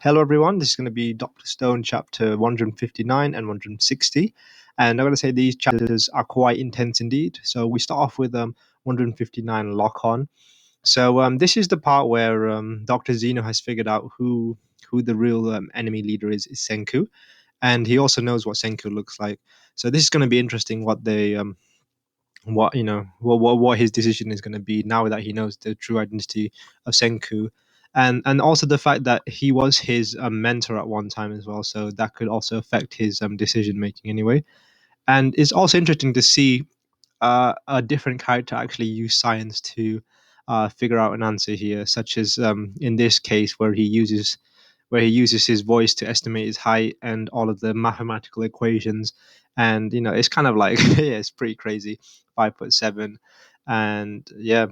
Hello, everyone. This is going to be Dr. Stone chapter 159 and 160. And I'm going to say these chapters are quite intense indeed. So we start off with 159 lock on. So this is the part where Dr. Zeno has figured out who the real enemy leader is Senku. And he also knows what Senku looks like. So this is going to be interesting what what his decision is going to be now that he knows the true identity of Senku, and also the fact that he was his mentor at one time as well, so that could also affect his decision making anyway. And it's also interesting to see a different character actually use science to figure out an answer here, such as in this case where he uses his voice to estimate his height and all of the mathematical equations. And it's kind of like yeah, it's pretty crazy. 5'7", and yeah.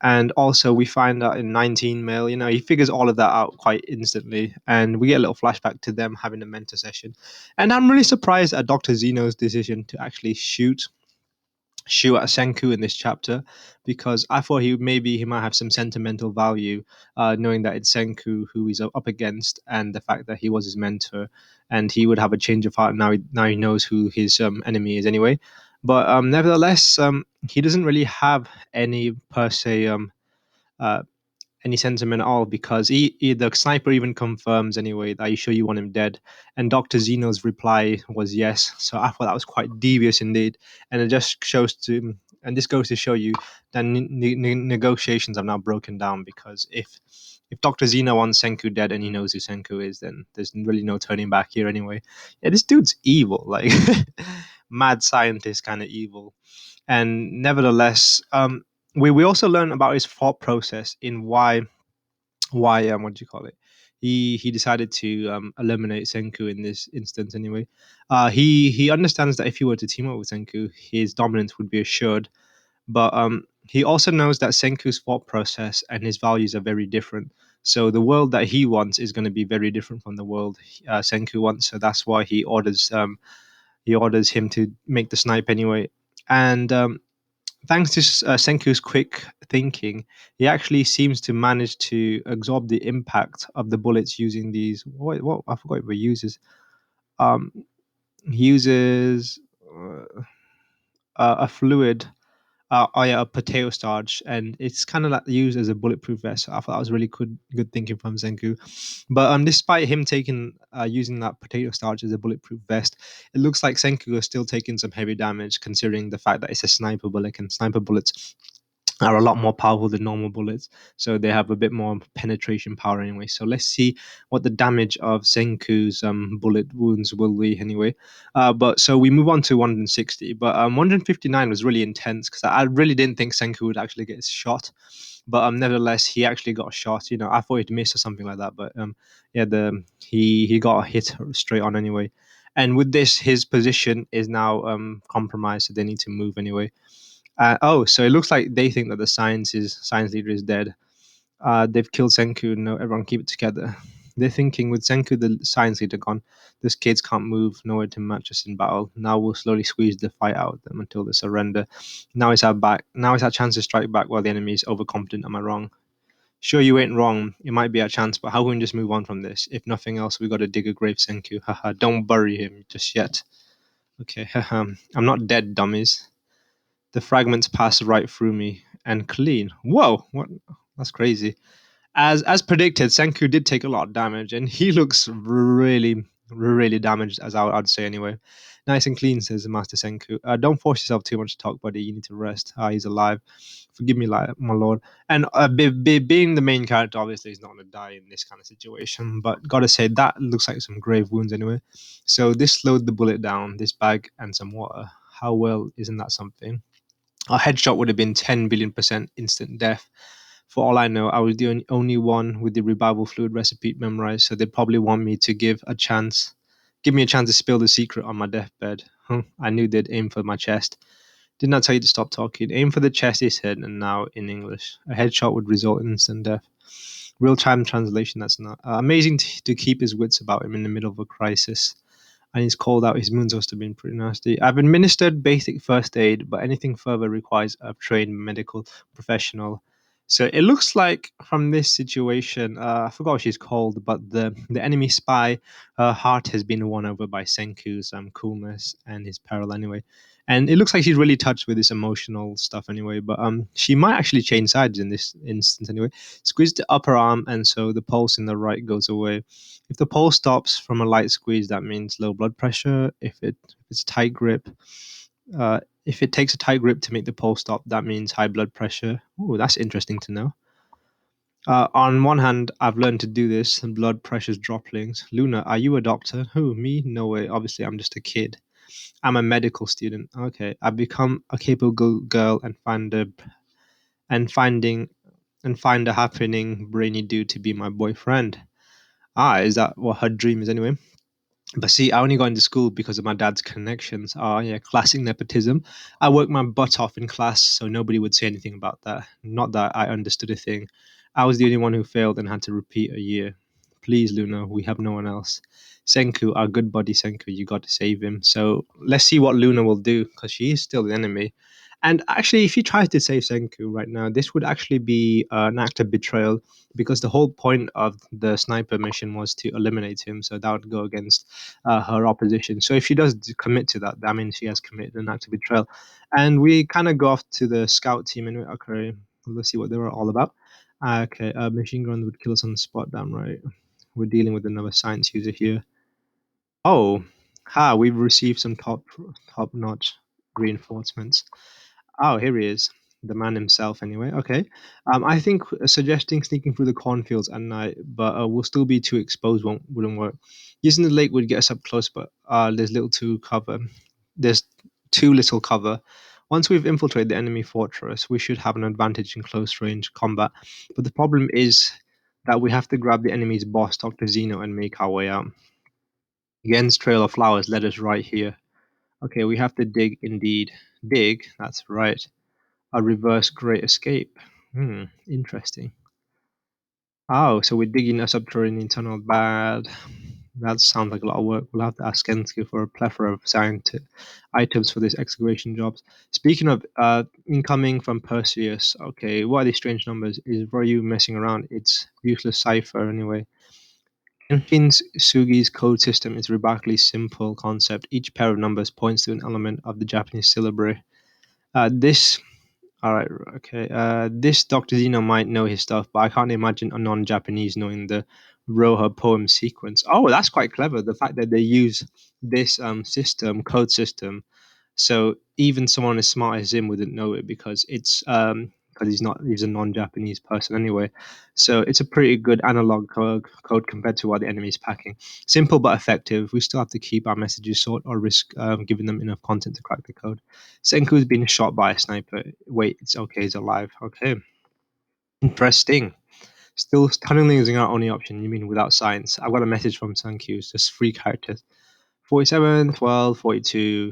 And also we find out in 19 mil, he figures all of that out quite instantly, and we get a little flashback to them having a mentor session. And I'm really surprised at Dr. Zeno's decision to actually shoot at Senku in this chapter, because I thought he might have some sentimental value, knowing that it's Senku who he's up against, and the fact that he was his mentor, and he would have a change of heart now. He knows who his enemy is anyway. But nevertheless, he doesn't really have any per se uh, any sentiment at all, because the sniper even confirms anyway that, "Are you sure you want him dead?" And Dr. Zeno's reply was yes. So I thought that was quite devious indeed, and it just shows to and this goes to show you that negotiations have now broken down, because if Dr. Zeno wants Senku dead and he knows who Senku is, then there's really no turning back here anyway. Yeah, this dude's evil, like mad scientist kind of evil. And nevertheless, we also learn about his thought process in why what do you call it, he decided to eliminate Senku in this instance anyway. He understands that if he were to team up with Senku, his dominance would be assured. But he also knows that Senku's thought process and his values are very different. So the world that he wants is going to be very different from the world Senku wants. So that's why he orders him to make the snipe anyway. And thanks to Senku's quick thinking, he actually seems to manage to absorb the impact of the bullets using these. What I forgot what he uses. Um, he uses a fluid. Oh yeah, a potato starch, and it's kind of like used as a bulletproof vest. So I thought that was really good thinking from Senku. But despite him taking using that potato starch as a bulletproof vest, it looks like Senku is still taking some heavy damage, considering the fact that it's a sniper bullet, and sniper bullets are a lot more powerful than normal bullets, so they have a bit more penetration power anyway. So let's see what the damage of Senku's bullet wounds will be anyway. But so we move on to 160, but 159 was really intense, because I really didn't think Senku would actually get shot. But nevertheless, he actually got shot. I thought he'd miss or something like that, but yeah, he got hit straight on anyway. And with this, his position is now compromised, so they need to move anyway. Oh, so it looks like they think that the science leader is dead. They've killed Senku. No, everyone keep it together. They're thinking, with Senku the science leader gone, these kids can't move, nowhere to match us in battle. Now we'll slowly squeeze the fight out of them until they surrender. Now it's our back. Now it's our chance to strike back while the enemy is overconfident. Am I wrong? Sure, you ain't wrong. It might be our chance, but how can we just move on from this? If nothing else, we got to dig a grave, Senku. Haha, don't bury him just yet. Okay, I'm not dead, dummies. The fragments pass right through me and clean. Whoa, what? That's crazy. As predicted, Senku did take a lot of damage, and he looks really, really damaged, as I'd say anyway. Nice and clean, says the Master Senku. Don't force yourself too much to talk, buddy. You need to rest. He's alive. Forgive me, my lord. And being the main character, obviously, he's not going to die in this kind of situation. But gotta say, that looks like some grave wounds anyway. So this slowed the bullet down, this bag, and some water. How well, isn't that something? A headshot would have been 10 billion% instant death. For all I know, I was the only one with the revival fluid recipe memorized, so they'd probably want me to give me a chance to spill the secret on my deathbed. I knew they'd aim for my chest. Did not tell you to stop talking. Aim for the chest, he said, and now in English. A headshot would result in instant death. Real time translation, that's not. Amazing to keep his wits about him in the middle of a crisis. And he's called out. His wounds must have been pretty nasty. I've administered basic first aid, but anything further requires a trained medical professional. So it looks like from this situation, I forgot what she's called, but the enemy spy, her heart has been won over by Senku's coolness and his peril anyway. And it looks like she's really touched with this emotional stuff anyway. But she might actually change sides in this instance anyway. Squeeze the upper arm, and so the pulse in the right goes away. If the pulse stops from a light squeeze, that means low blood pressure. If it's a tight grip, if it takes a tight grip to make the pulse stop, that means high blood pressure. Oh, that's interesting to know. On one hand, I've learned to do this, and blood pressure's droplings. Luna, are you a doctor? Who, me? No way. Obviously, I'm just a kid. I'm a medical student. Okay, I've become a capable girl and and finding and find a happening brainy dude to be my boyfriend. Ah, is that what her dream is anyway? But see, I only got into school because of my dad's connections. Oh, yeah, classic nepotism. I worked my butt off in class so nobody would say anything about that. Not that I understood a thing. I was the only one who failed and had to repeat a year. Please, Luna, we have no one else. Senku, our good buddy Senku, you got to save him. So let's see what Luna will do because she is still the enemy. And actually, if he tries to save Senku right now, this would actually be an act of betrayal because the whole point of the sniper mission was to eliminate him. So that would go against her opposition. So if she does commit to that, that means she has committed an act of betrayal. And we kind of go off to the scout team and okay, let's see what they were all about. Okay, machine gun would kill us on the spot. Damn right. We're dealing with another science user here. Oh, we've received some top notch reinforcements. Oh, here he is, the man himself. Anyway, okay. I think suggesting sneaking through the cornfields at night, but we'll still be too exposed. Wouldn't work. Using the lake would get us up close, but there's little to cover. There's too little cover. Once we've infiltrated the enemy fortress, we should have an advantage in close range combat. But the problem is that we have to grab the enemy's boss, Dr. Zeno, and make our way out. Yen's trail of flowers led us right here. Okay, we have to dig indeed. Dig, that's right. A reverse great escape. Interesting. Oh, so we're digging a subterranean tunnel. Bad. That sounds like a lot of work. We'll have to ask Gensky for a plethora of scientific items for this excavation jobs. Speaking of incoming from Perseus, okay, what are these strange numbers? Is Ryu messing around? It's useless cipher anyway. Kenshin Sugi's code system is a remarkably simple concept. Each pair of numbers points to an element of the Japanese syllabary. This All right, okay. This Dr. Zeno might know his stuff, but I can't imagine a non-Japanese knowing the Roha poem sequence. Oh, that's quite clever. The fact that they use this code system, so even someone as smart as him wouldn't know it because because he's a non-Japanese person anyway. So it's a pretty good analog code compared to what the enemy is packing. Simple but effective. We still have to keep our messages short or risk giving them enough content to crack the code. Senku's been shot by a sniper. Wait, it's okay, he's alive. Okay. Interesting. Still, tunneling is our only option. You mean without science? I've got a message from Senku. It's just three characters 47, 12, 42.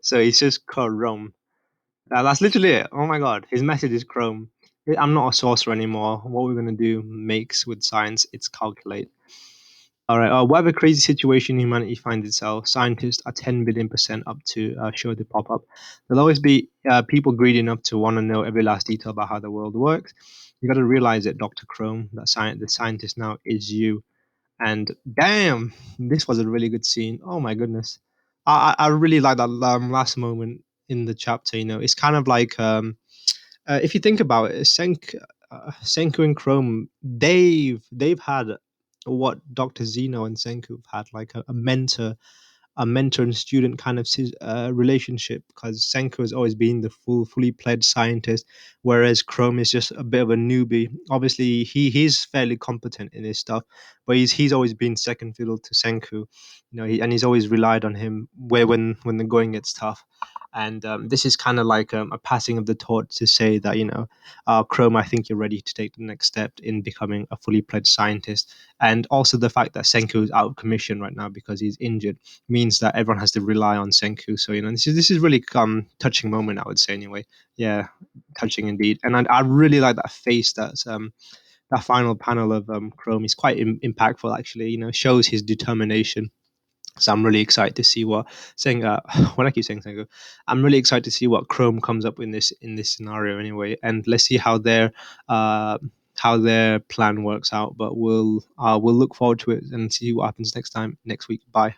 So he says Chrome. That's literally it. Oh my god. His message is Chrome. I'm not a sorcerer anymore. What we're going to do makes with science, it's calculate. All right. Whatever crazy situation humanity finds itself, scientists are 10 billion% up to sure to pop up. There'll always be people greedy enough to want to know every last detail about how the world works. You got to realize it, Dr. Chrome, that the scientist now is you. And damn, this was a really good scene. Oh my goodness. I really like that last moment in the chapter. It's kind of like if you think about it, Senku and Chrome, they've had what Dr. Zeno and Senku have had, like a mentor and student kind of relationship, because Senku has always been the fully pledged scientist, whereas Chrome is just a bit of a newbie. Obviously, he's fairly competent in his stuff, but he's always been second fiddle to Senku. He's always relied on him when the going gets tough. And this is kind of like a passing of the torch to say that Chrome, I think you're ready to take the next step in becoming a fully pledged scientist. And also the fact that Senku is out of commission right now because he's injured means that everyone has to rely on Senku. So this is really touching moment, I would say anyway. Yeah, touching indeed. And I really like that face that's that final panel of Chrome is quite impactful actually. Shows his determination. So I'm really excited to see what Senga. When I keep saying Senga, I'm really excited to see what Chrome comes up in this scenario anyway, and let's see uh, how their plan works out. But we'll look forward to it and see what happens next week. Bye.